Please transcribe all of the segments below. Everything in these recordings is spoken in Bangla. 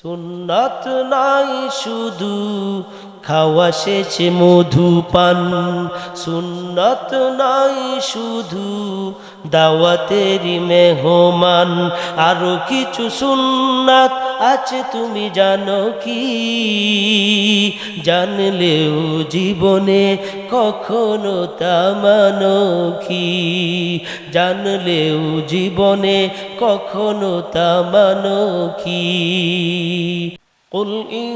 সুন্নাত নাই শুধু খাওয়া শেষে মধুপান, সুন্নাত নাই শুধু দাওয়াতেরি মেহমান, আরো কিছু সুন্নাত আছে তুমি জানো কি? জানলেও জীবনে কখনো তা মানো কি? জানলেও জীবনে কখনো তা মানো কি? قل إن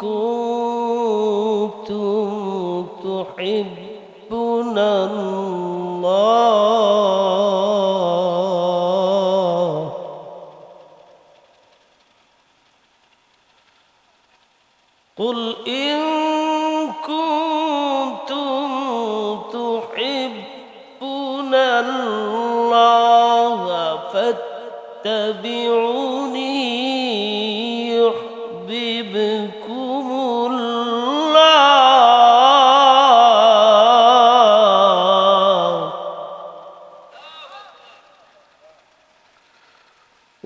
كنتم تحبون الله قل إن كنتم تحبون الله فاتبعوني يحببكم الله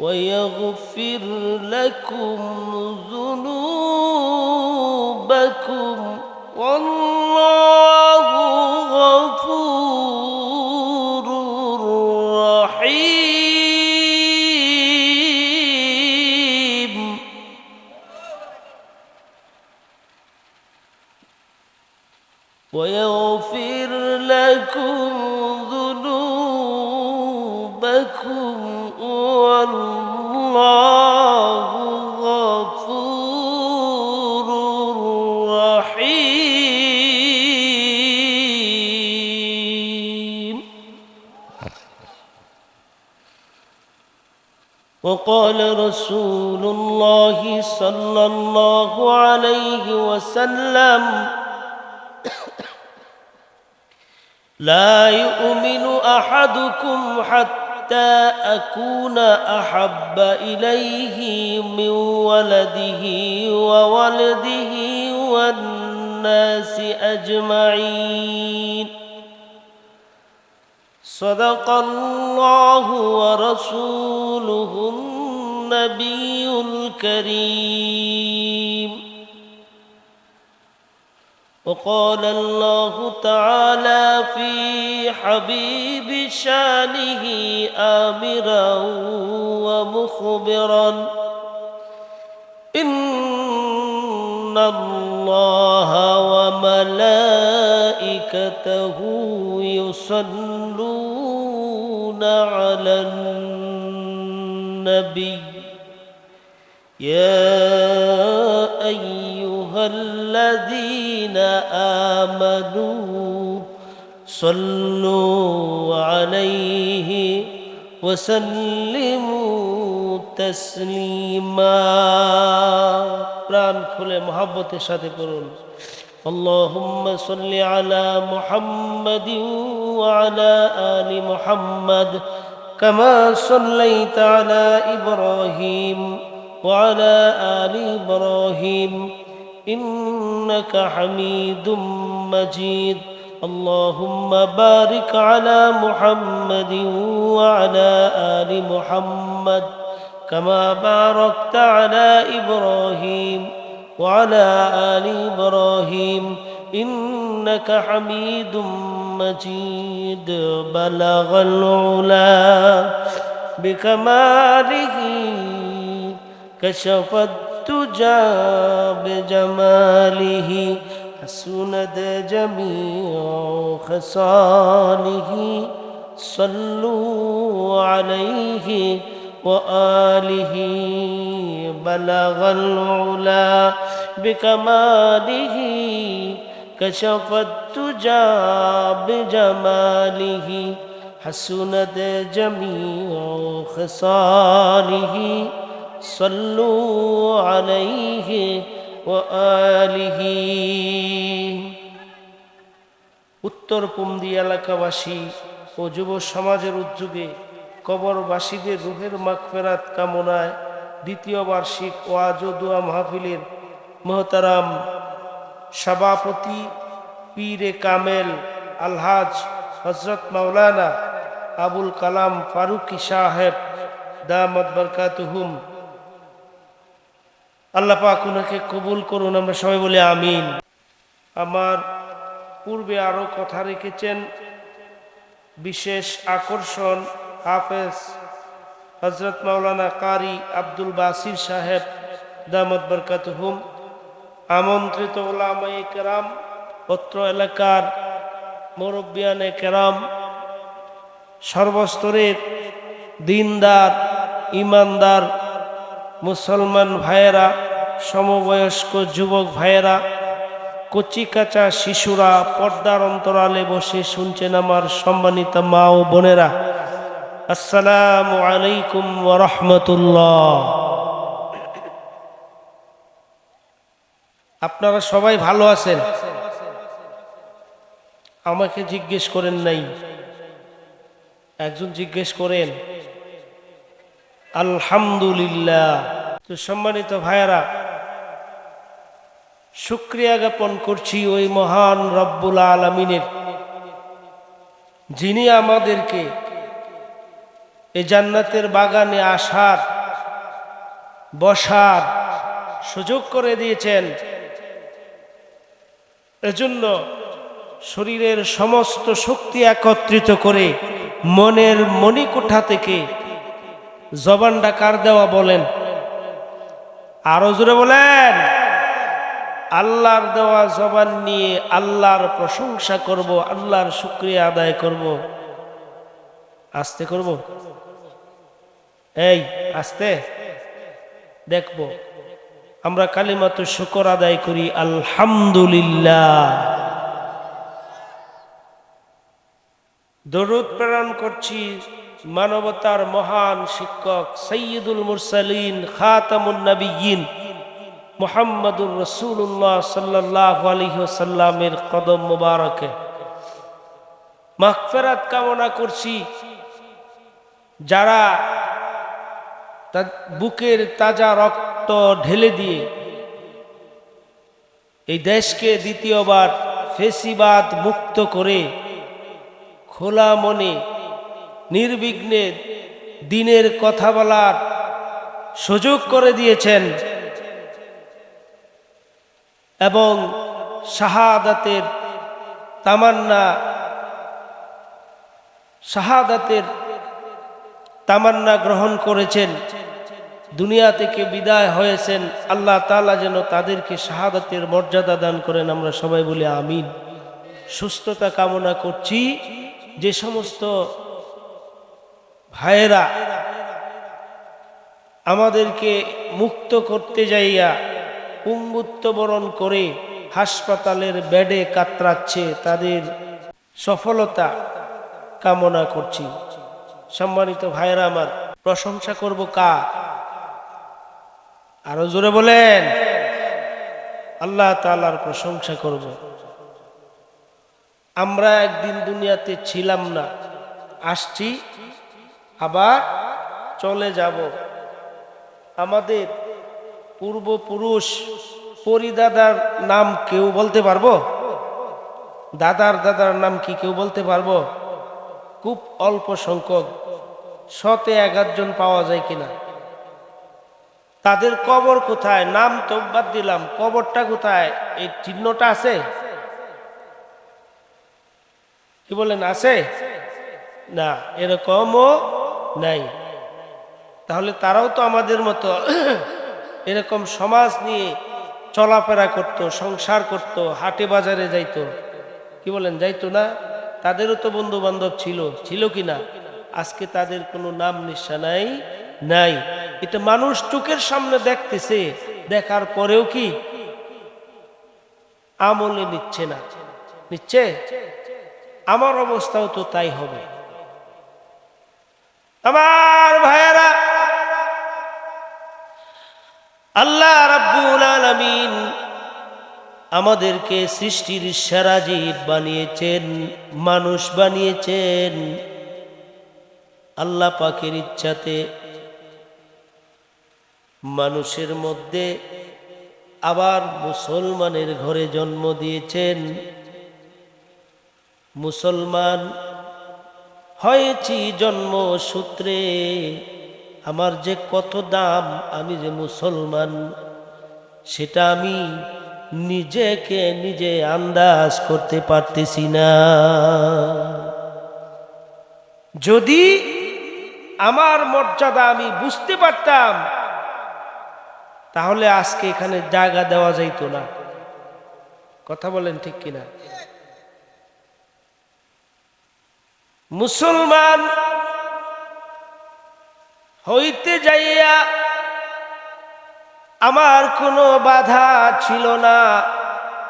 ويغفر لكم ذنوبكم والله غفور رحيم ويغفر لكم ذنوبكم والله غفور رحيم. وقال رسول الله صلى الله عليه وسلم لا يؤمن أحدكم حتى أكون أحب إليه من ولده وولده والناس أجمعين. صدق الله ورسوله النبي الكريم. وقال الله تعالى في حبيب شانه آمرا ومخبرا إن الله وملائكته يصلون على النبي يا أيها الذين آمنوا صلوا عليه وسلموا تسليما. প্রাণ খুলে মহব্বতের সাথে করুন اللهم صل على محمد وعلى آل محمد كما صليت على إبراهيم وعلى آل إبراهيم إنك حميد مجيد. اللهم بارك على محمد وعلى آل محمد كما باركت على إبراهيم وعلى آل إبراهيم إنك حميد مجيد. بلغ العلا بكماله كشف الدجى بجماله حسنت جميع خصاله صلوا عليه وآله. بلغ العلا بكماله كشف الدجى بجماله حسنت جميع خصاله صلوا عليه وآله. উত্তর পুমদি এলাকাবাসী ও যুব সমাজের উদ্যোগে কবরবাসীদের রুহের মাগফিরাত কামনায় দ্বিতীয় বার্ষিক ওয়াজ ও দোয়া মাহফিলের মোহতারাম সভাপতি পীরে কামেল আলহাজ হযরত মাওলানা আবুল কালাম ফারুকী সাহেব দামাত বরকাতুহুম আল্লাহ পাক উনাকে কবুল করুন, আমরা সবাই বলি আমিন। আমার পূর্বে আরো কথা রেখেছেন বিশেষ আকর্ষণ হাফেজ হযরত মাওলানা কারি আব্দুল বাসির সাহেব দামাত বরকাতুহুম, আমন্ত্রিত উলামায়ে কেরাম, অত্র এলাকার মুরব্বিয়ানে কেরাম, সর্বস্তরের দিনদার ইমানদার মুসলমান ভাইয়েরা, সমবয়স্ক যুবক ভাইয়েরা, কচি কাঁচা শিশুরা, পর্দার অন্তরালে বসে শুনছেন আমার সম্মানিত মা ও বোনেরা, আসসালামু আলাইকুম ওয়া রাহমাতুল্লাহ। আপনারা সবাই ভালো আছেন? আমাকে জিজ্ঞেস করেন নাই, একজন জিজ্ঞেস করেন। আলহামদুলিল্লাহ। তো সম্মানিত ভাইয়েরা, শুকরিয়া জ্ঞাপন করছি ওই মহান রব্বুল আলামিনের, যিনি আমাদেরকে এই জান্নাতের বাগানে আসার বসার সুযোগ করে দিয়েছেন। এজন্য শরীরের সমস্ত শক্তি একত্রিত করে মনের মণিকোঠা থেকে জবানটা কার দেওয়া বলেন? আরো জোরে বলেন। আল্লাহর দেওয়া জবান নিয়ে আল্লাহর প্রশংসা করব, আল্লাহর শুকরিয়া আদায় করব। আস্তে করব, এই আস্তে দেখব আমরা কালিমাতুশ শুকর আদায় করি আলহামদুলিল্লাহ। দরুদ প্রেরণ করছি মানবতার মহান শিক্ষক সাইয়্যিদুল মুরসালিন খাতামুন নবিয়্যিন মুহাম্মাদুর রাসূলুল্লাহ সাল্লাল্লাহু আলাইহি ওয়াসাল্লামের কদম মোবারকে। মাগফিরাত কামনা করছি যারা তার বুকের তাজা রক্ত ঢেলে দিয়ে এই দেশকে দ্বিতীয়বার ফেসিবাদ মুক্ত করে খোলা মনে নির্বিঘ্নে দিনের কথা বলার সুযোগ করে দিয়েছেন এবং শাহাদাতের তামান্না গ্রহণ করেছেন, দুনিয়া থেকে বিদায় হয়েছেন। আল্লাহ তাআলা যেন তাদেরকে শাহাদাতের মর্যাদা দান করেন, আমরা সবাই বলি আমিন। সুস্থতা কামনা করছি যে সমস্ত ভাইয়েরা আমাদেরকে মুক্ত করতে যাইয়া পুঙ্গুত্ব বরণ করে হাসপাতালের বেডে কাতরাচ্ছে, তাদের সফলতা কামনা করছি। সম্মানিত ভাইয়েরা আমার, প্রশংসা করব কার? আরো জোরে বলেন। আল্লাহ তাআলার প্রশংসা করব। আমরা একদিন দুনিয়াতে ছিলাম না, আসছি আবার চলে যাব। আমাদের পূর্বপুরুষ পরিদাদার নাম কেউ বলতে পারবো? দাদার দাদার নাম কি কেউ বলতে পারবো? খুব অল্প সংখ্যক, 100-1 জন পাওয়া যায় কিনা। তাদের কবর কোথায়? নাম তো বাদ দিলাম, কবরটা কোথায়? এই চিহ্নটা আছে? কি বলেন, আছে? না, এরকমও নাই। তাহলে তারাও তো আমাদের মতো এরকম সমাজ নিয়ে চলাফেরা করত, সংসার করত, হাটে বাজারে যাইতো। কি বলেন, যাইতো না? তাদেরও তো বন্ধু বান্ধব ছিল কি না? আজকে তাদের কোনো নাম নিশানাই নাই। এটা মানুষ চোখের সামনে দেখতেছে, দেখার পরেও কি আমলে নিচ্ছে না? নিচ্ছে? আমার অবস্থাও তো তাই হবে। আমার ভাইয়েরা, আল্লাহ রাব্বুল আলামিন আমাদেরকে সৃষ্টির সেরা জীব বানিয়েছেন, মানুষ বানিয়েছেন। আল্লাহ পাকের ইচ্ছাতে মানুষের মধ্যে আবার মুসলমানের ঘরে জন্ম দিয়েছেন। মুসলমান হয়েছি জন্মসূত্রে, আমার যে কত দাম, আমি যে মুসলমান। সেটা আমি নিজেকে নিজে আন্দাজ করতে পারতেছি না। যদি আমার মর্যাদা আমি বুঝতে পারতাম তাহলে আজকে এখানে জায়গা দেওয়া যাইতো না। কথা বলেন ঠিক কিনা? মুসলমান হইতে যাইয়া আমার কোনো বাধা ছিল না,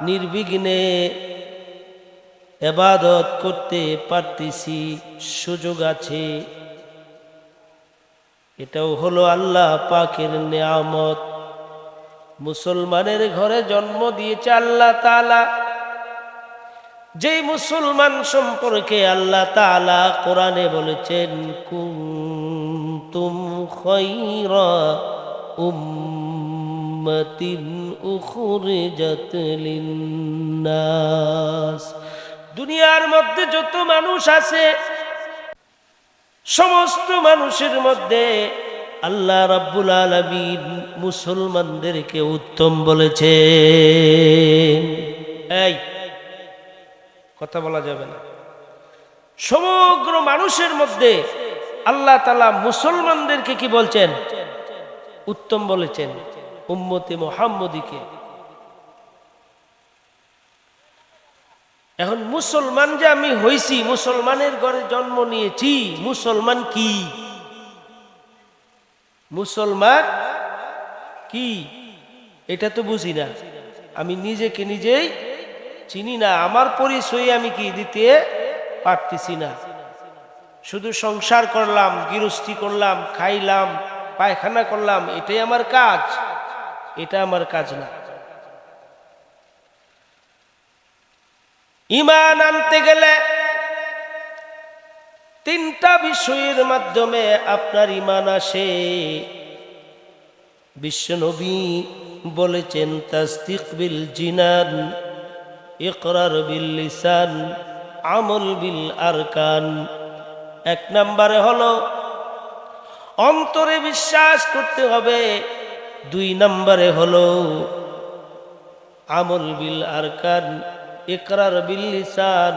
নির্বিঘ্নে ইবাদত করতে পারতেছি, সুযোগ আছে। এটাও হলো আল্লাহ পাকের নিয়ামত। মুসলমানের ঘরে জন্ম দিয়েছে আল্লাহ তাআলা। যেই মুসলমান সম্পর্কে আল্লাহ তাআলা কোরআনে বলেছেন, কুনতুম খায়রা উম্মাতিন উখরিজাত লিন্নাস। দুনিয়ার মধ্যে যত মানুষ আছে সমস্ত মানুষের মধ্যে আল্লাহ রাব্বুল আলামিন মুসলমানদেরকে উত্তম বলেছেন। এই কথা বলা যাবে না। সমগ্র মানুষের মধ্যে আল্লাহ তাআলা মুসলমানদেরকে কি বলছেন? উত্তম বলেছেন, উম্মতে মুহাম্মদীকে। এখন মুসলমান যে আমি হইছি, মুসলমানের ঘরে জন্ম নিয়েছি, মুসলমান কি? মুসলমান কি এটা তো বুঝি না, আমি নিজেকে নিজেই চিনি না, আমার পরিচয় আমি কি দিতে পারতেছি না। শুধু সংসার করলাম, গৃহস্থী করলাম, খাইলাম, পায়খানা করলাম, এটাই আমার কাজ? এটা আমার কাজ না। ঈমান আনতে গেলে তিনটা বিষয়ের মাধ্যমে আপনার ঈমান আসে। বিশ্বনবী বলেছেন, তাসদীক বিল জিনান, ইকরার বিল লিসান, আমল বিল আরকান। এক নম্বরে হলো অন্তরে বিশ্বাস করতে হবে, দুই নম্বরে হলো আমল বিল আরকান, ইকরার বিল লিসান,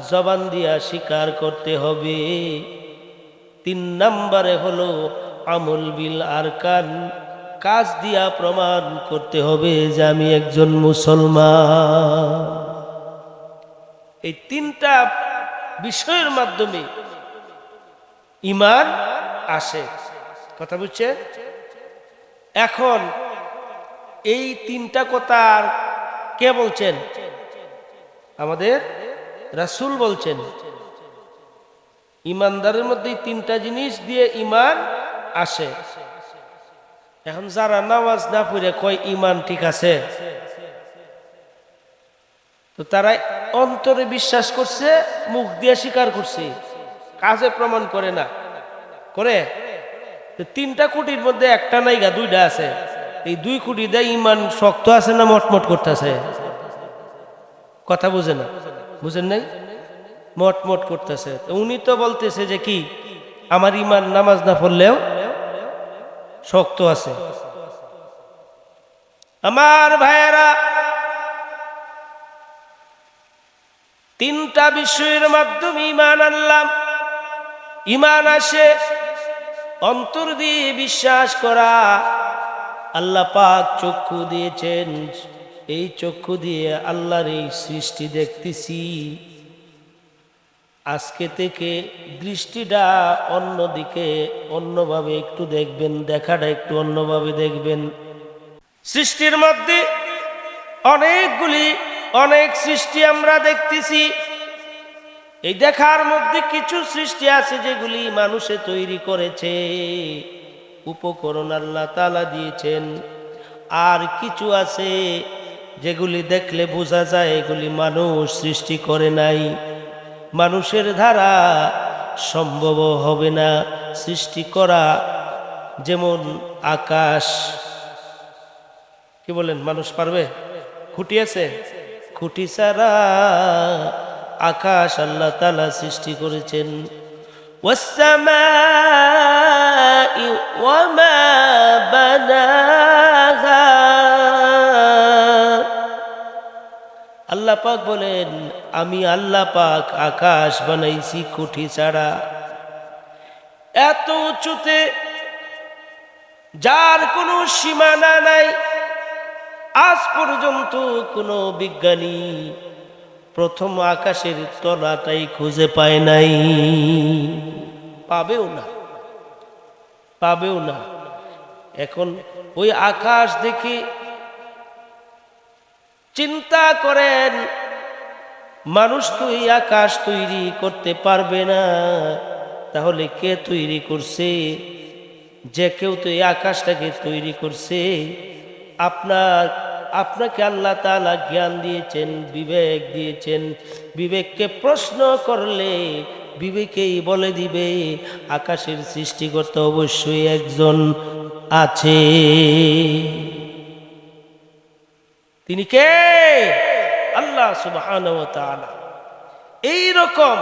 জবান দিয়া স্বীকার করতে হবে, তিন নম্বরে হলো আমল বিল আরকান, কাজ দিয়া প্রমাণ করতে হবে যে আমি একজন মুসলমান। এই তিনটা বিষয়ের মাধ্যমে ঈমান আসে। কথা বুঝছে? এখন এই তিনটা কথা কে বলছেন? আমাদের রাসূল বলছেন। ঈমানদারের মধ্যে তিনটা জিনিস দিয়ে ঈমান আসে। এখন যারা নামাজ না পড়ে কয় ঈমান ঠিক আছে, তো তারা অন্তরে বিশ্বাস করছে, মুখ দিয়ে স্বীকার করছে, কাজে প্রমাণ করে না। করে তিনটা কোটির মধ্যে একটা নাইগা দুইটা আছে। এই 2 কোটি দিয়ে ঈমান শক্ত আছে না মটমট করতেছে? কথা বুঝে না, বুঝেন নাই? মটমট করতেছে। উনি তো বলতেছে যে কি, আমার ঈমান নামাজ না পড়লেও শক্ত আছে। আমার ভাইয়েরা, তিনটা বিষয়ের মাধ্যমে ঈমান আনলাম। ঈমান আসে অন্তর দিয়ে বিশ্বাস করা। আল্লাহ পাক চক্ষু দিয়েছেন, এই চক্ষু দিয়ে আল্লাহর এই সৃষ্টি দেখতেছি। আজকে থেকে দৃষ্টিটা অন্যদিকে, অন্যভাবে একটু দেখবেন, দেখাটা একটু অন্যভাবে দেখবেন। সৃষ্টির মধ্যে অনেক সৃষ্টি আমরা দেখতেছি। এই দেখার মধ্যে কিছু সৃষ্টি আছে যেগুলি মানুষে তৈরি করেছে, উপকরণ আল্লাহ তাআলা দিয়েছেন। আর কিছু আছে যেগুলি দেখলে বোঝা যায় এগুলি মানুষ সৃষ্টি করে নাই, মানুষের দ্বারা সম্ভব হবে না সৃষ্টি করা। যেমন আকাশ, কি বলেন, মানুষ পারবে? খুঁটি আছে, খুঁটি ছাড়া আকাশ আল্লাহ তাআলা সৃষ্টি করেছেন। ওয়াস-সামাই ওয়া মা বানাহা, আল্লাহ পাক বলেন, আমি আল্লাহ পাক আকাশ বানাইছি কুঠি ছাড়া, এত উঁচুতে যার কোনো সীমানা নাই। আজ পর্যন্ত কোনো বিজ্ঞানী প্রথম আকাশের তলাটাই খুঁজে পায় নাই, পাবেও না, পাবেও না। এখন ওই আকাশ দেখে চিন্তা করেন, মানুষ তো এই আকাশ তৈরি করতে পারবে না, তাহলে কে তৈরি করছে? যে কেউ তো এই আকাশটাকে তৈরি করছে। আপনাকে আল্লাহ তাআলা জ্ঞান দিয়েছেন, বিবেক দিয়েছেন। বিবেককে প্রশ্ন করলে বিবেকেই বলে দিবে আকাশের সৃষ্টিকর্তা অবশ্যই একজন আছে। তিনি কে? আল্লাহ সুবহানাহু ওয়া তাআলা। এই রকম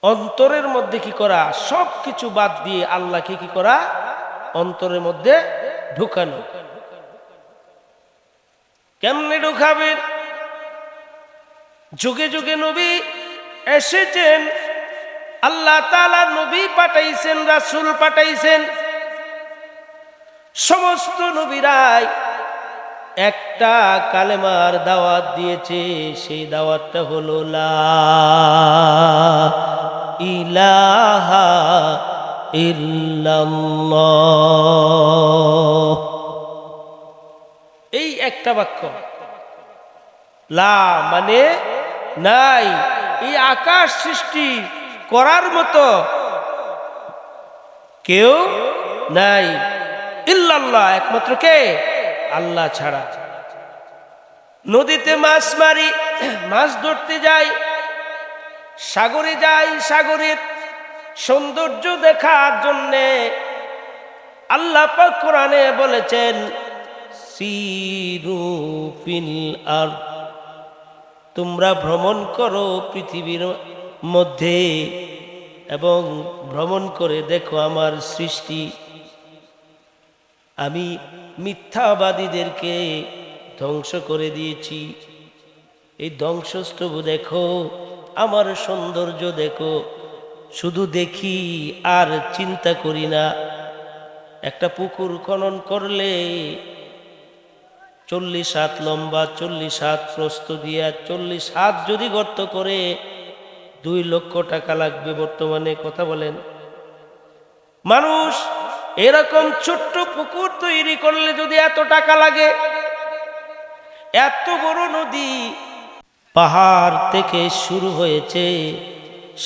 অন্তরের মধ্যে কি করা, সব কিছু বাদ দিয়ে আল্লাহকে কি করা, অন্তরের মধ্যে ঢুকানো। কেমনে ঢুকাবেন? যুগে যুগে নবী এসেছেন, আল্লাহ তাআলা নবী পাঠাইছেন, রাসূল পাঠাইছেন। সমস্ত নবীরাই একটা কালেমার দাওয়াত দিয়েছে, সেই দাওয়াতটা হলো লা ইলাহা ইল্লাল্লাহ। এই একটা বাক্য, লা মানে নাই, এই আকাশ সৃষ্টি করার মতো কেউ নাই, ইল্লাল্লাহ একমাত্র কে? আল্লাহ ছাড়া। নদীতে মাছ মারি, মাছ ধরতে যাই, সাগরে যাই, সাগরের সৌন্দর্য দেখার জন্যে আল্লাহ পাক কোরআনে বলেছেন সিরু ফিল আরদ, তোমরা ভ্রমণ করো পৃথিবীর মধ্যে এবং ভ্রমণ করে দেখো আমার সৃষ্টি। আমি মিথ্যাবাদীদেরকে ধ্বংস করে দিয়েছি। এই ধ্বংসস্তূপ দেখো, আমার সৌন্দর্য দেখো। শুধু দেখি আর চিন্তা করি না। একটা পুকুর খনন করলে 40 হাত লম্বা, 40 হাত প্রস্থ দিয়া 40 হাত যদি গর্ত করে 2 লক্ষ টাকা লাগবে বর্তমানে, কথা বলেন। মানুষ এরকম ছোট্ট পুকুর তৈরি করলে যদি এত টাকা লাগে, এত বড় নদী পাহাড় থেকে শুরু হয়েছে,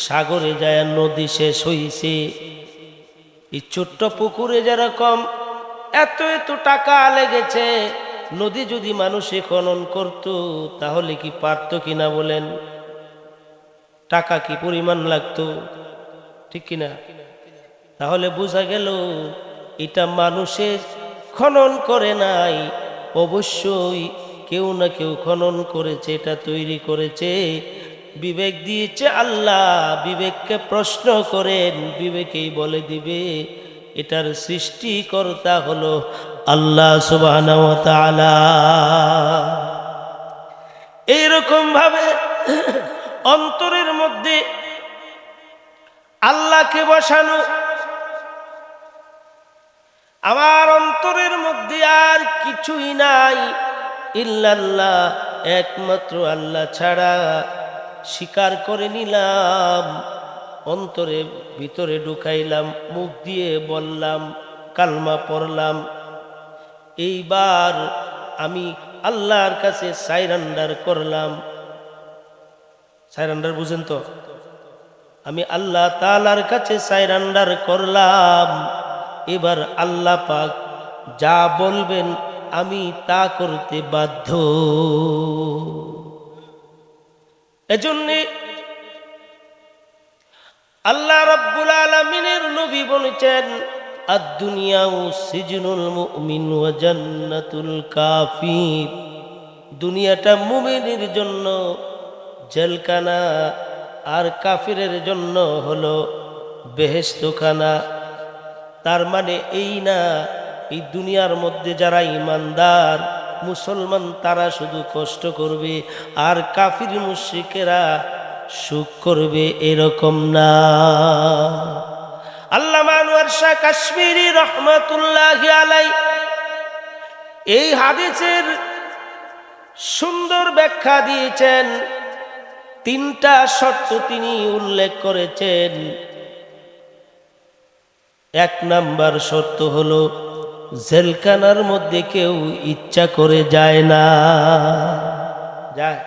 সাগরে যায় নদী শেষ হইছে, এই ছোট্ট পুকুরে যেরকম এত এত টাকা লেগেছে, নদী যদি মানুষে খনন করত তাহলে কি পারত কিনা বলেন? টাকা কি পরিমাণ লাগতো, ঠিক কিনা? তাহলে বোঝা গেল এটা মানুষের খনন করে নাই, অবশ্যই কেউ না কেউ খনন করেছে, এটা তৈরি করেছে, বিবেক দিয়েছে আল্লাহ। বিবেককে প্রশ্ন করেন, বিবেকেই বলে দিবে এটার সৃষ্টিকর্তা হলো আল্লাহ সুবহানাহু ওয়া তাআলা। এইরকম ভাবে অন্তরের মধ্যে আল্লাহকে বসানো। আমার অন্তরের মধ্যে আর কিছুই নাই, ইল্লাল্লাহ, একমাত্র আল্লাহ ছাড়া। স্বীকার করে নিলাম, অন্তরের ভিতরে ঢুকাইলাম, মুখ দিয়ে বললাম, কালমা পড়লাম। এইবার আমি আল্লাহর কাছে সারেন্ডার করলাম। সারেন্ডার বুঝেন তো? আমি আল্লাহ তাআলার কাছে সারেন্ডার করলাম। এবার আল্লাহ পাক যা বলবেন আমি তা করতে বাধ্য। এজন্য আল্লাহ রাব্বুল আলামিনের নবী বলেছেন, আদ-দুনিয়াউ সিজনুল মুমিন ওয়া জান্নাতুল কাফির। দুনিয়াটা মুমিনের জন্য জেলখানা, আর কাফিরের জন্য হলো বেহেশতখানা। তার মানে এই না এই দুনিয়ার মধ্যে যারা ঈমানদার মুসলমান তারা শুধু কষ্ট করবে আর কাফির মুশরিকেরা সুখ করবে, এরকম না। আল্লামা আনোয়ার শাহ কাশ্মীরি রহমাতুল্লাহি আলাইহি এই হাদিসের সুন্দর ব্যাখ্যা দিয়েছেন। তিনটা শর্ত তিনি উল্লেখ করেছেন। এক নাম্বার শর্ত হলো জেলখানার মধ্যে কেউ ইচ্ছা করে যায় না। যায়,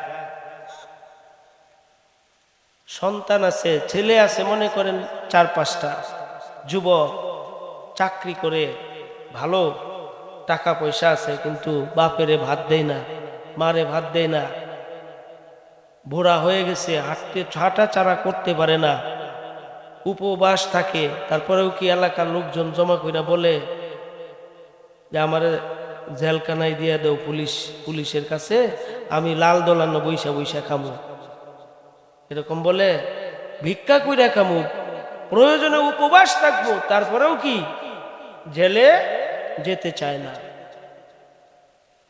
সন্তান আছে, ছেলে আছে, মনে করেন 4-5টা, যুবক, চাকরি করে, ভালো টাকা পয়সা আছে, কিন্তু বাপেরে ভাত দেয় না, মারে ভাত দেয় না, বুড়া হয়ে গেছে, হাঁটা চারা করতে পারে না, উপবাস থাকে, তারপরেও কি এলাকার লোকজন জমা কইরা বলে যে আমার জেলখানায় দিয়ে দেও পুলিশের কাছে, আমি লাল দোলানো বৈশা বৈশা খামু, এরকম বলে, ভিক্ষা কইরা খামু, প্রয়োজনে উপবাস থাকবো, তারপরেও কি জেলে যেতে চায় না।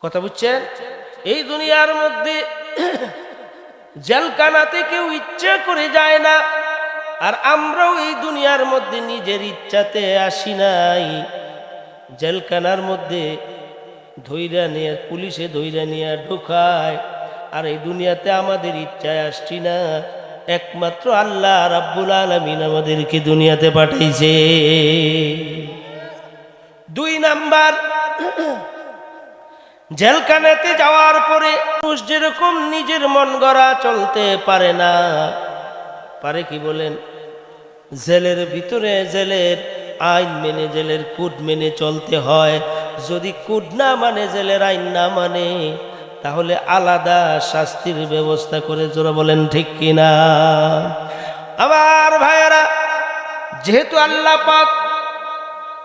কথা বুঝছেন? এই দুনিয়ার মধ্যে জেলখানাতে কেউ ইচ্ছা করে যায় না, আর আমরাও এই দুনিয়ার মধ্যে নিজের ইচ্ছাতে আসি নাই। জেলখানার মধ্যে ধইরা নিয়ে, পুলিশে ধইরা নিয়ে ঢোকায়, আর এই দুনিয়াতে আমাদের ইচ্ছায় আসছি না, একমাত্র আল্লাহ রাব্বুল আলামিন আমাদেরকে দুনিয়াতে পাঠাইছে। 2 নাম্বার, জেলখানাতে যাওয়ার পরে মানুষ যেরকম নিজের মন গড়া চলতে পারে না, পারে কি বলেন? জেলের ভিতরে জেলের আইন মেনে, জেলের কোড মেনে চলতে হয়। যদি কোড না মানে, জেলের আইন না মানে, তাহলে আলাদা শাস্তির ব্যবস্থা করে। জোরে বলেন ঠিক কিনা? আমার ভাইয়েরা, যেহেতু আল্লাহ পাক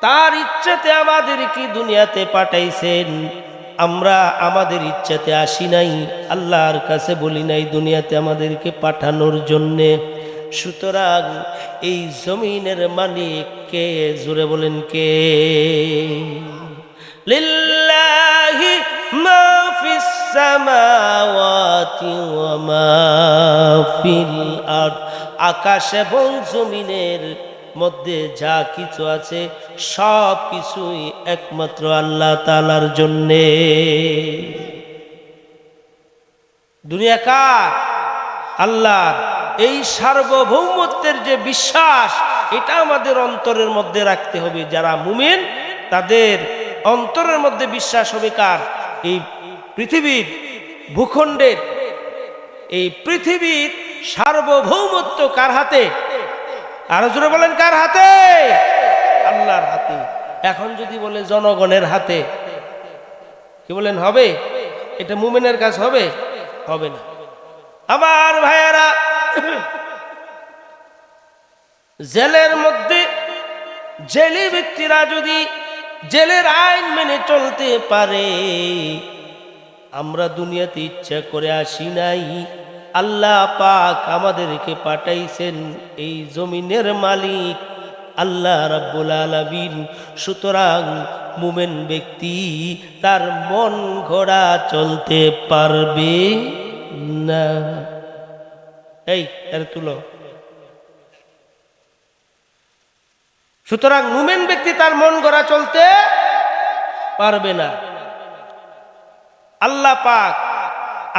তার ইচ্ছাতে আমাদেরকে দুনিয়াতে পাঠাইছেন, আমরা আমাদের ইচ্ছাতে আসি নাই, আল্লাহর কাছে বলি নাই দুনিয়াতে আমাদেরকে পাঠানোর জন্যে। সুতরাং এই জমিনের মালিক কে? জোরে বলেন কে? লিল্লাহি মা ফিস সামাওয়াতি ওয়া মা ফিল আরদ, আকাশ এবং জমিনের মধ্যে যা কিছু আছে সব কিছুই একমাত্র আল্লাহ তাআলার জন্যে। দুনিয়া কার? আল্লাহর। এই সার্বভৌমত্বের যে বিশ্বাস, এটা আমাদের অন্তরের মধ্যে রাখতে হবে। যারা মুমিন তাদের অন্তরের মধ্যে বিশ্বাস হবে কার? এই পৃথিবীর ভূখণ্ডের, এই পৃথিবীর সার্বভৌমত্ব কার হাতে? আরো জোরে বলেন, কার হাতে? আল্লাহর হাতে। এখন যদি বলে জনগণের হাতে, কি বলেন হবে? এটা মুমিনের কাজ হবে? হবে না। আমার ভাইয়েরা, জেলের মধ্যে জেলে ব্যক্তিরা যদি জেলের আইন মেনে চলতে পারে, আমরা দুনিয়াতে ইচ্ছা করে আসি নাই, আল্লাহ পাক আমাদেরকে পাঠাইছেন, এই জমিনের মালিক আল্লাহ রাব্বুল আলামিন। সুতরাং মুমিন ব্যক্তি তার মন গড়া চলতে পারবে না। এই এর তুলো। সুতরাং মুমিন ব্যক্তি তার মন গড়া চলতে পারবে না। আল্লাহ পাক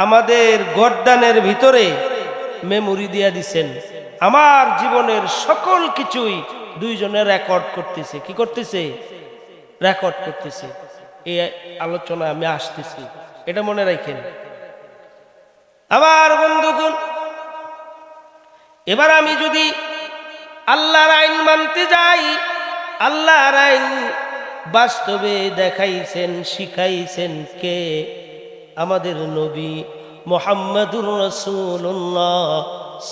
আমাদের গর্দানের ভিতরে মেমোরি দিয়া দিছেন, আমার জীবনের সকল কিছুই দুইজনে রেকর্ড করতেছে। কি করতেছে? রেকর্ড করতেছে। এই আলোচনা আমি আসতেছি, এটা মনে রাখেন। আমার বন্ধুগণ, এবার আমি যদি আল্লাহর আইন মানতে যাই, আল্লাহর আইন বাস্তবে দেখাইছেন, শিখাইছেন কে? আমাদের নবী মুহাম্মদুর রাসূলুল্লাহ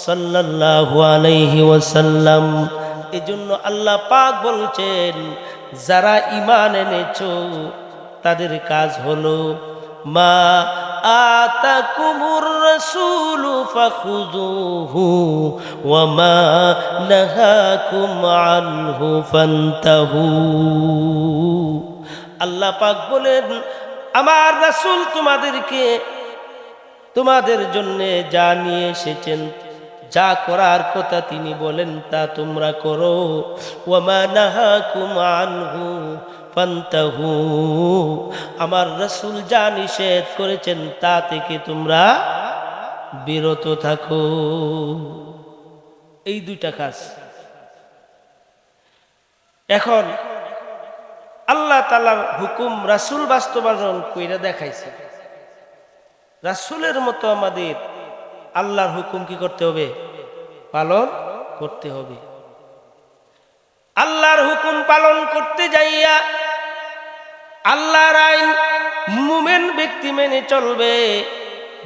সাল্লাল্লাহু আলাইহি ওয়াসাল্লাম। এজন্য আল্লাহ পাক বলছেন, যারা ঈমান এনেছো তাদের কাজ হলো মা আতাকুমুর রাসূলু ফাখুযুহু ওয়া মা নাহাকুম আনহু ফান্তাহু। আল্লাহ পাক বলেন, আমার রাসূল তোমাদের জন্য যা নিয়ে এসেছেন, যা করার কথা তিনি বলেন তা তোমরা করো। ওয়ামা নাহাকুম আনহু ফান্তাহু, আমার রাসূল যা নিষেধ করেছেন তা থেকে তোমরা বিরত থাকো। এই দুইটা কাজ। এখন আল্লাহ তাআলার হুকুম রাসূল বাস্তবায়ন কইরা দেখাইছে। রাসূলের মতো আমাদের আল্লাহর হুকুম কি করতে হবে? পালন করতে হবে। আল্লাহর হুকুম পালন করতে যাইয়া আল্লাহর আইন মুমিন ব্যক্তি মেনে চলবে।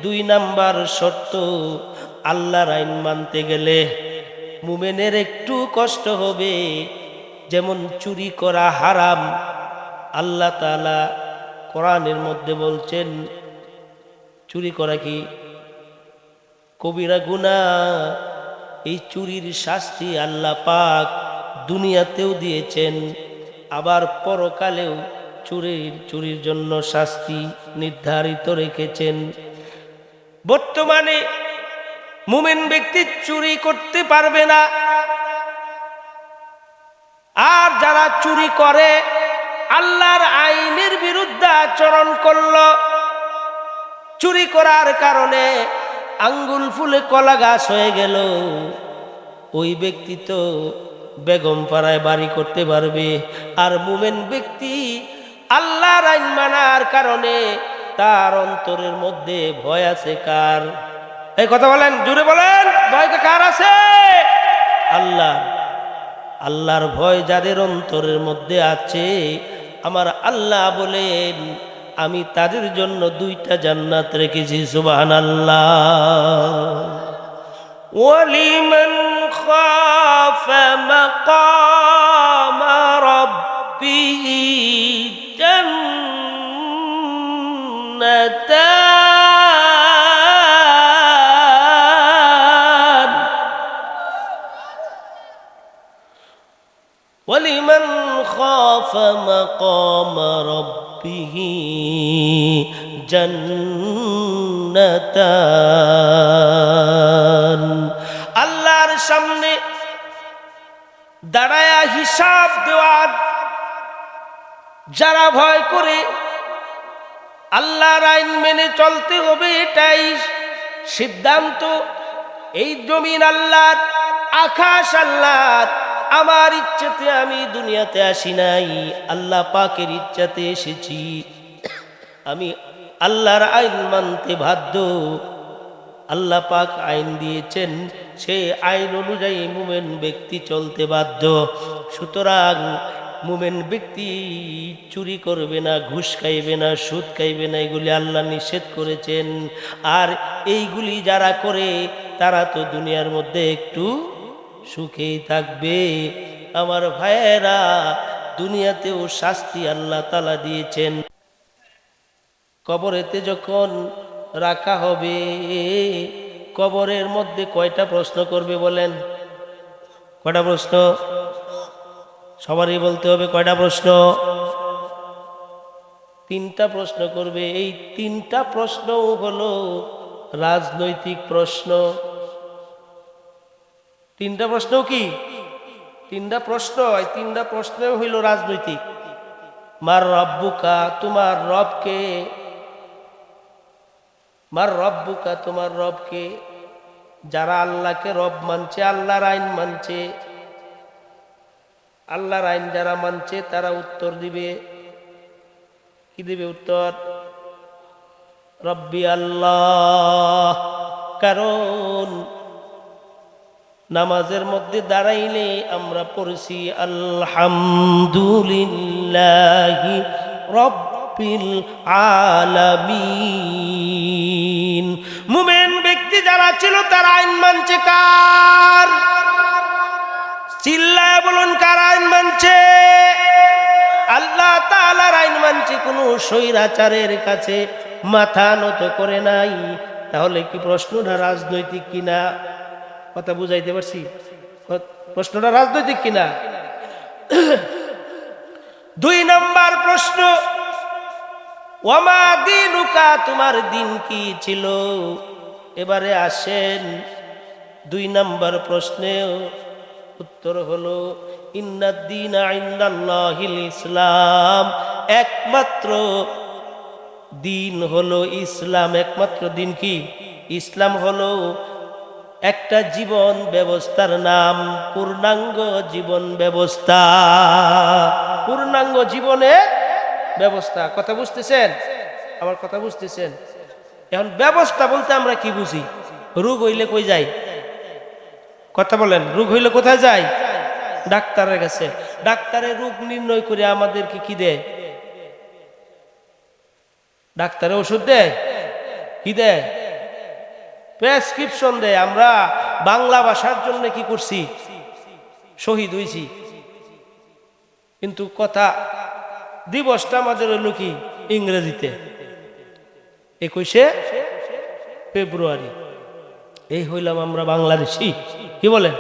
2 নাম্বার শর্ত, আল্লাহর আইন মানতে গেলে মুমিনের একটু কষ্ট হবে। যেমন চুরি করা হারাম, আল্লাহ তাআলা কোরআনের মধ্যে বলছেন চুরি করা কি কবিরা গুনাহ। এই চুরির শাস্তি আল্লাহ পাক দুনিয়াতেও দিয়েছেন, আবার পরকালেও চুরির জন্য শাস্তি নির্ধারিত রেখেছেন। বর্তমানে মুমিন ব্যক্তি চুরি করতে পারবে না, আর যারা চুরি করে আল্লাহর আইনের বিরুদ্ধে আচরণ করল, চুরি করার কারণে আঙ্গুল ফুলে কলা গাছ হয়ে গেল, ওই ব্যক্তি তো বেগম পাড়ায় বাড়ি করতে পারবে। আর মুমিন ব্যক্তি আল্লাহর আইন মানার কারণে তার অন্তরের মধ্যে ভয় আছে। কার? এই কথা বলেন, জোরে বলেন, ভয় কার আছে? আল্লাহর ভয় যাদের অন্তরের মধ্যে আছে, আমার আল্লাহ বলেন আমি তাদের জন্য 2টা জান্নাত রেখেছি। সুবহানাল্লাহ। ওয়ালিমান খাফা মাকামা রাব্বিহি জান্নাতান, ওয়ালিমান খাফা মাকামা রাব্বিহি জান্নাতান। আল্লাহর সামনে দাঁড়ায়া হিসাব দেওয়ার যারা ভয় করে আল্লাহর আইন মেনে চলতে হবে, এটাই সিদ্ধান্ত। এই জমিন আল্লাহর, আকাশ আল্লাহর। আমার ইচ্ছাতে আমি দুনিয়াতে আসি নাই, আল্লাহ পাকের ইচ্ছাতে এসেছি। আমি আল্লাহর আইন মানতে বাধ্য। আল্লাহ পাক আইন দিয়েছেন, সেই আইন অনুযায়ী মুমিন ব্যক্তি চলতে বাধ্য। সুতরাং মুমিন ব্যক্তি চুরি করবে না, ঘুষ খাইবে না, সুদ খাইবে না, এগুলি আল্লাহ নিষেধ করেছেন। আর এইগুলি যারা করে তারা তো দুনিয়ার মধ্যে একটু সুখেই থাকবে। আমার ভাইয়েরা, দুনিয়াতেও শাস্তি আল্লাহ তাআলা দিয়েছেন। কবরেতে যখন রাখা হবে, কবরের মধ্যে কয়টা প্রশ্ন করবে বলেন? কয়টা প্রশ্ন? সবারই বলতে হবে কয়টা প্রশ্ন? 3টা প্রশ্ন করবে। এই 3টা প্রশ্নও হলো রাজনৈতিক প্রশ্ন। 3টা প্রশ্ন কি? 3টা প্রশ্ন। এই 3টা প্রশ্নও হইল রাজনৈতিক। মার রব্বুকা, তোমার রবকে? মার রব্বুকা, তোমার রবকে? যারা আল্লাহকে রব মানছে, আল্লাহর আইন মানছে, আল্লাহর আইন যারা মানছে তারা উত্তর দিবে। কি দিবে উত্তর? রব্বি আল্লাহ। কারণ নামাজের মধ্যে দাঁড়াইলে আমরা পড়ছি আলহামদুলিল্লাহি রব্বিল আলামিন। মুমিন ব্যক্তি যারা ছিল তারা আইন মানছে কার? চিল্লায় বলুন, কার আইন মানছে? আল্লাহ তাআলার আইন মানছে। কোনো স্বৈরাচারের কাছে মাথা নত করে নাই। তাহলে কি প্রশ্নটা রাজনৈতিক কিনা? কথা বুঝাইতে পারছি? প্রশ্নটা রাজনৈতিক কিনা? 2 নাম্বার প্রশ্ন, ওয়ামা দীনুকা, তোমার দিন কি ছিল? এবারে আসেন 2 নম্বর প্রশ্নের উত্তর হলো ইন্নাদ-দীনা ইনদাল্লাহিল ইসলাম, একমাত্র দিন হলো ইসলাম। একমাত্র দিন কি? ইসলাম হলো একটা জীবন ব্যবস্থার নাম, পূর্ণাঙ্গ জীবন ব্যবস্থা, পূর্ণাঙ্গ জীবনের ব্যবস্থা। কথা বুঝতেছেন? আমার কথা বুঝতেছেন? এখন ব্যবস্থা বলতে আমরা কি বুঝি? রোগ হইলে কই যাই? কথা বলেন, রোগ হইলে কোথায় যাই? ডাক্তারের কাছে। ডাক্তারের রোগ নির্ণয় করে আমাদেরকে কি দেয়? ডাক্তারে ওষুধ দেয়, কি দেয়? প্রেসক্রিপশন দেয়। আমরা বাংলা ভাষার জন্য কি করছি? শহীদ হয়েছি। কিন্তু কথা দিবসটা আমাদের হলো কি? ইংরেজিতে 21শে ফেব্রুয়ারি। এই হইলাম আমরা বাংলাদেশি। কি বলেন?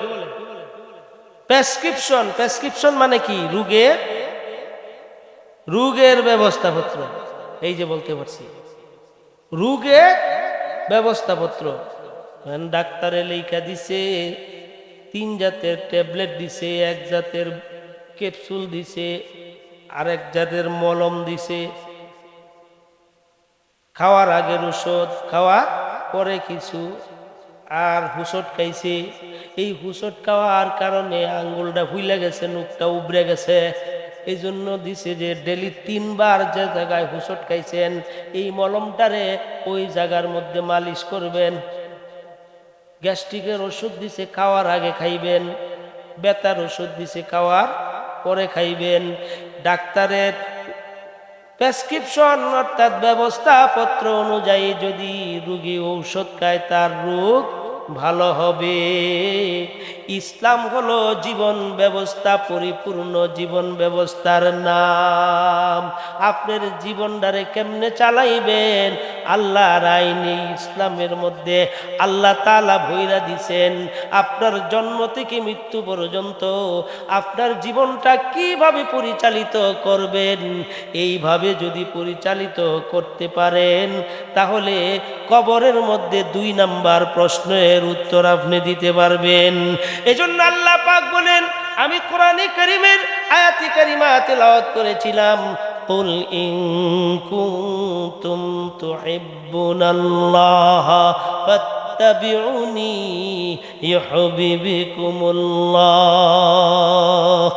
প্রেসক্রিপশন, প্রেসক্রিপশন মানে কি? রোগের ব্যবস্থাপত্র। এই যে বলতে পারছি, রোগের ব্যবস্থাপত্র। ডাক্তারে লেখা দিছে 3 জাতের ট্যাবলেট দিছে, 1 জাতের ক্যাপসুল দিছে, আরেক জাতের মলম দিছে। খাওয়ার আগের ওষুধ, খাওয়ার পরে কিছু, আর হুসট খাইছে। এই হুসট খাওয়ার কারণে আঙ্গুলটা ফুইলা গেছে, নখটা উবড়ে গেছে। এই জন্য দিছে যে ডেলি 3 বার যে জায়গায় হুসট খাইছেন, এই মলমটারে ওই জায়গার মধ্যে মালিশ করবেন। গ্যাস্ট্রিকের ওষুধ দিছে, খাওয়ার আগে খাইবেন। ব্যথার ওষুধ দিছে, খাওয়ার পরে খাইবেন। ডাক্তারের প্রেসক্রিপশন অর্থাৎ ব্যবস্থাপত্র অনুযায়ী যদি রোগী ঔষধ খায়, তার রোগ ভালো হবে। ইসলাম হলো জীবন ব্যবস্থা, পরিপূর্ণ জীবন ব্যবস্থার নাম। আপনার জীবনটারে কেমনে চালাইবেন? আল্লাহর আইনে, ইসলামের মধ্যে আল্লাহ তাআলা ভইরা দিছেন আপনার জন্ম থেকে মৃত্যু পর্যন্ত আপনার জীবনটা কিভাবে পরিচালিত করবেন। এইভাবে যদি পরিচালিত করতে পারেন, তাহলে কবরের মধ্যে 2 নাম্বার প্রশ্নের উত্তর আপনি দিতে পারবেন। এজন্য আল্লাহ পাক বলেন, আমি কোরআনে কারীমের আয়াতে কারিমা তেলাওয়াত করেছিলাম, কুল ইন কুনতুম তুহিব্বুনাল্লাহ ফাত্তাবিউনি ইউহিব্বুকুমুল্লাহ।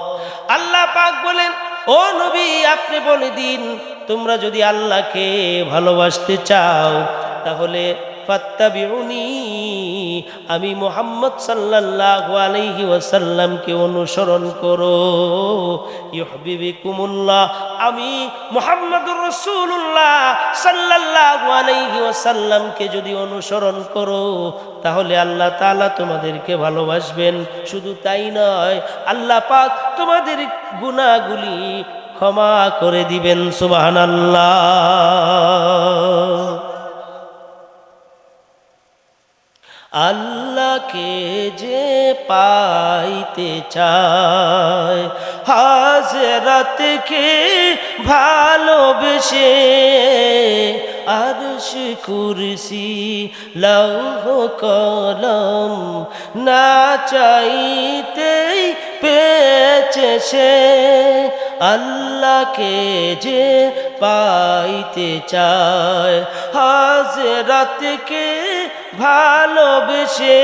আল্লাহ পাক বলেন, ও নবী আপনি বলে দিন, তোমরা যদি আল্লাহকে ভালোবাসতে চাও তাহলে ফাত্তাবিউনি, আমি মুহাম্মদ সাল্লাল্লাহু আলাইহি ওয়াসাল্লামকে অনুসরণ করো। ইউহিব্বুকুমুল্লাহ, আমি মুহাম্মদুর রাসূলুল্লাহ সাল্লাল্লাহু আলাইহি ওয়াসাল্লামকে যদি অনুসরণ করো, তাহলে আল্লাহ তাআলা তোমাদেরকে ভালোবাসবেন। শুধু তাই নয়, আল্লাহ পাক তোমাদের গুনাহগুলি ক্ষমা করে দিবেন। সুবহানাল্লাহ। আল্লাহকে যে পাইতে চায়, হাজরাতকে ভালোবেসে, আরশ কুরসি লৌহ কলম না চাইতেই পেয়েছে সে। আল্লাহকে যে পাইতে চায়, হাজরাতকে ভালোবেসে।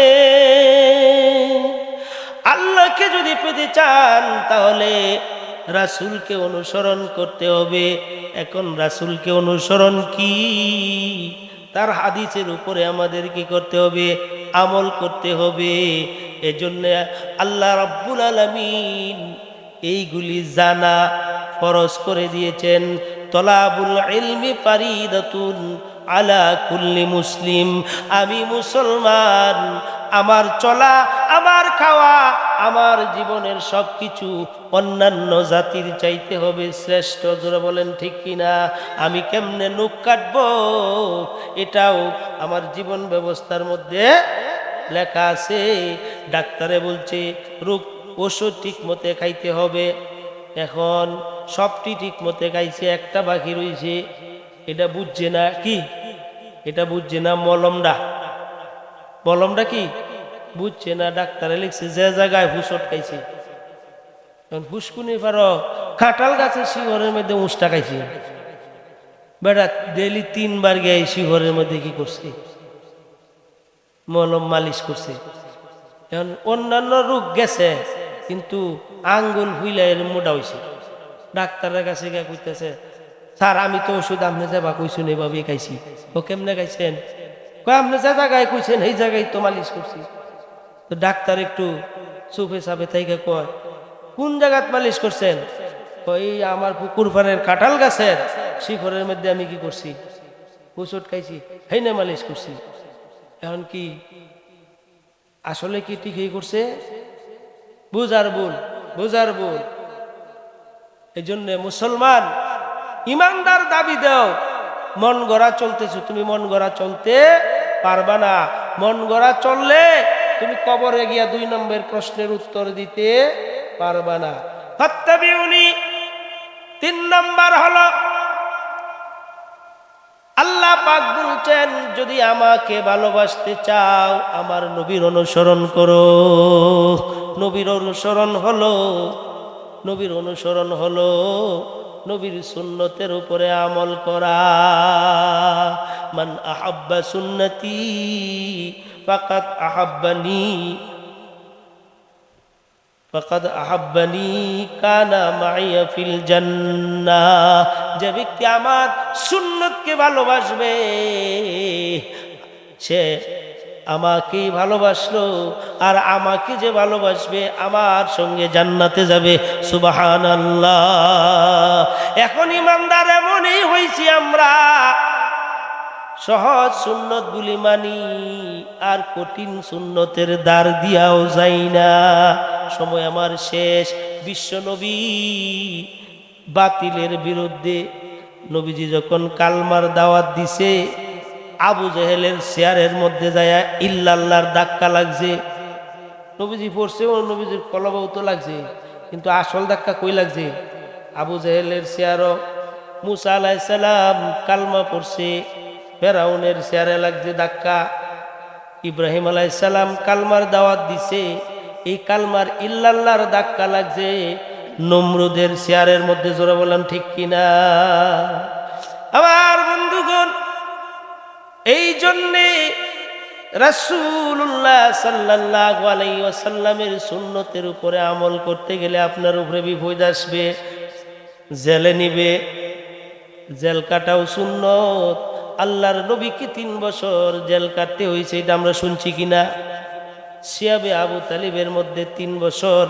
আল্লাহকে যদি পেতে চান তাহলে রাসূলকে অনুসরণ করতে হবে। এখন রাসূলকে অনুসরণ কি? তার হাদিসের উপরে আমাদের কি করতে হবে? আমল করতে হবে। এজন্য আল্লাহ রাব্বুল আলামিন এইগুলি জানা ফরজ করে দিয়েছেন। তলাবুল ইলমি ফারিদাতুন আলা কুল্লি মুসলিম। আমি মুসলমান, আমার চলা, আমার খাওয়া, আমার জীবনের সব কিছু অন্যান্য জাতির চাইতে হবে শ্রেষ্ঠ। জোরে বলেন ঠিক কিনা? আমি কেমনে নখ কাটবো, এটাও আমার জীবন ব্যবস্থার মধ্যে লেখা আছে। ডাক্তারে বলছে রোগ ওষুধ ঠিক মতে খাইতে হবে। এখন সবটি ঠিক মতে খাইছে, একটা বাকি রয়েছে। এটা বুঝছে না কি, এটা বুঝছে না মলমটা কি বুঝছে না। ডাক্তারে লিখছে যে জায়গায় হুঁশট খাইছে, ফুসকুনি পারো কাঁঠাল গাছের শিখরের মধ্যে উঁচটা খাইছে। বেটা ডেলি 3 বার গিয়ে শিখরের মধ্যে কি করছে, মলম মালিশ করছে। এখন অন্যান্য রোগ গেছে, কিন্তু আঙ্গুল হুইলাইয়ের মোটা হয়েছে। ডাক্তারের কাছে গিয়ে কইতেছে, স্যার আমি তো ওষুধ আপনি যাবা কইছেন এভাবে খাইছি। ও কেমনে খাইছেন? কয় আপনি যে জায়গায় কইছেন এই জায়গায় তো মালিশ করছি। তো ডাক্তার একটু চুপে চাপে থেকে কয়, কোন জায়গাত মালিশ করছেন? ওই আমার পুকুর পাড়ের কাঁঠাল গাছের শিখরের মধ্যে আমি কি করছি, ওষুধ খাইছি, হেই না মালিশ করছি। এখন কি আসলে কি ঠিকই করছে? বুঝার ভুল। এই জন্য মুসলমান ইমানদার দাবি দাও, মন গড়া চলতেছো, তুমি মন গড়া চলতে পারবা না। মন গড়া চললে তুমি কবরে গিয়া 2 নম্বর প্রশ্নের উত্তর দিতে পারবা না। ফাত্তাবিউনি 3 নম্বর হলো আল্লাহ পাক বলছেন, যদি আমাকে ভালোবাসতে চাও আমার নবীর অনুসরণ করো। নবীর অনুসরণ হলো নবীর সুন্নতের উপরে আমল করা। মান আহাব্বা সুন্নতি ফাকাদ আহাব্বানি কানা মাইয়া ফিল জান্নাহ। যে ব্যক্তি আমার সুন্নতকে ভালোবাসবে সে আমাকেই ভালোবাসলো, আর আমাকে যে ভালোবাসবে আমার সঙ্গে জান্নাতে যাবে। সুবহানাল্লাহ। এখন ইমানদার এমনই হয়েছি, আমরা সহজ সুন্নতগুলি মানি আর কঠিন সুন্নতের দ্বার দিয়াও যাই না। সময় আমার শেষ। বিশ্ব নবী বাতিলের বিরুদ্ধে নবীজি যখন কালমার দাওয়াত দিছে, আবু জেহেলের চেয়ারের মধ্যে যায় ইল্লাল্লাহর ধাক্কা লাগছে। নবীজি পড়ছে ও নবীজির কলবাও তো লাগছে, কিন্তু আসল ধাক্কা কই লাগছে? আবু জেহেলের চেয়ারও। মুসা আলাইহিস সালাম কালমা পড়ছে, ফেরাউনের চেয়ারে লাগছে ধাক্কা। ইব্রাহিম আলাইহিস সালাম কালমার দাওয়াত দিছে, এই কালমার ইল্লাল্লাহর ধাক্কা লাগছে নমরুদের চেয়ারের মধ্যে। জোরে বললাম ঠিক কিনা? আমার বন্ধুগণ, এই জন্যে রাসূলুল্লাহ সাল্লাল্লাহু আলাইহি ওয়াসাল্লামের সুন্নতের উপরে আমল করতে গেলে আপনার উপরে বিপদ আসবে, জেলে নিবে। জেল কাটাও সুন্নত। আল্লাহর নবীকে 3 বছর জেল কাটতে হয়েছে, এটা আমরা শুনছি কিনা? সিয়াবে আবু তালিবের মধ্যে 3 বছর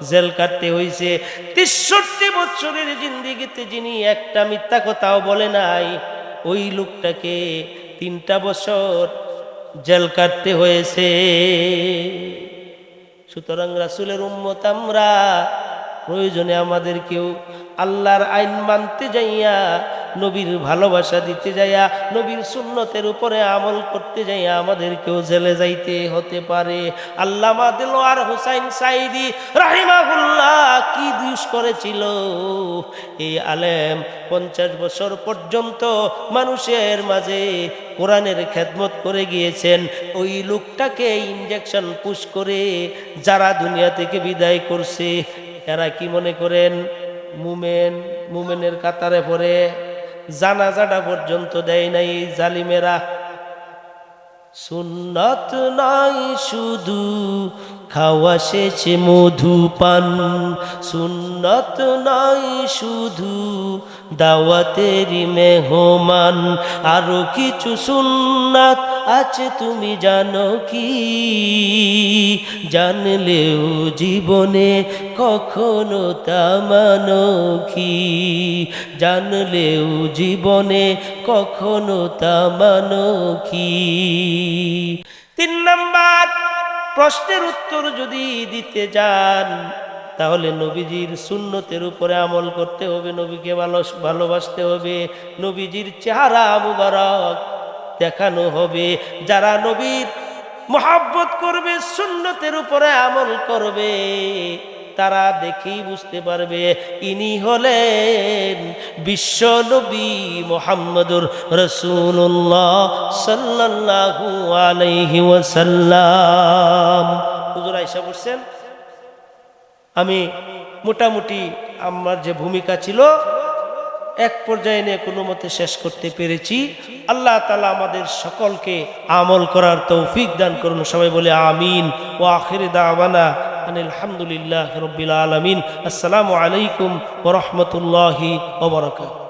জেল কাটতে হয়েছে। 63 বছরের জিন্দেগিতে যিনি একটা মিথ্যা কথাও বলে নাই, ওই লোকটাকে 3টা বছর জেল কাটতে হয়েছে। সুতরাং রাসূলের উম্মত আমরা, প্রয়োজনে আমাদের কেউ আল্লাহর আইন মানতে যাইয়া, নবীর ভালোবাসা দিতে যাইয়া, নবীর সুন্নতের উপরে আমল করতে যাইয়া আমাদেরকেও জেলে যাইতে হতে পারে। আল্লামা দেলোয়ার হোসাইন সাঈদী রাহিমাহুল্লাহ কি দুষ করেছিল? এই আলেম 50 বছর পর্যন্ত মানুষের মাঝে কোরআনের খেদমত করে গিয়েছেন। ওই লোকটাকে ইনজেকশন পুশ করে যারা দুনিয়া থেকে বিদায় করছে, এরা কি মনে করেন মুমেনের কাতারে পড়ে? জানাজাটা পর্যন্ত দেয় নাই এই জালিমেরা। সুন্নত নাই শুধু খাওয়া শেষে মধুপান, সুন্নত নাই শুধু দাওয়াতেরই মেহমান, আরো কিছু সুন্নাত আছে তুমি জানো কি? জানলেও জীবনে কখনো তা মানো কি? জানলেও জীবনে কখনো তা মানো কি? 3 নাম্বার প্রশ্নের উত্তর যদি দিতে যান, তাহলে নবীজির সুন্নতের উপরে আমল করতে হবে, নবীকে ভালোবাসতে হবে, নবীজির চেহারা মুবারক দেখানো হবে। যারা নবীর মহব্বত করবে, সুন্নতের উপরে আমল করবে, তারা দেখেই বুঝতে পারবে ইনি হলেন বিশ্ব নবী মুহাম্মদুর রাসূলুল্লাহ সাল্লাল্লাহু আলাইহি ওয়াসাল্লাম। হুজুর আয়েশা বলছেন, আমি মোটামুটি আমার যে ভূমিকা ছিল এক পর্যায়ে নিয়ে কোনো মতে শেষ করতে পেরেছি। আল্লাহ তাআলা আমাদের সকলকে আমল করার তৌফিক দান করুন। সবাই বলে আমিন। ওয়া আখির দাওয়ানা আনিল হামদুলিল্লাহি রাব্বিল আলামিন। আসসালামু আলাইকুম ওয়া রাহমাতুল্লাহি ওয়া বারাকাতুহু।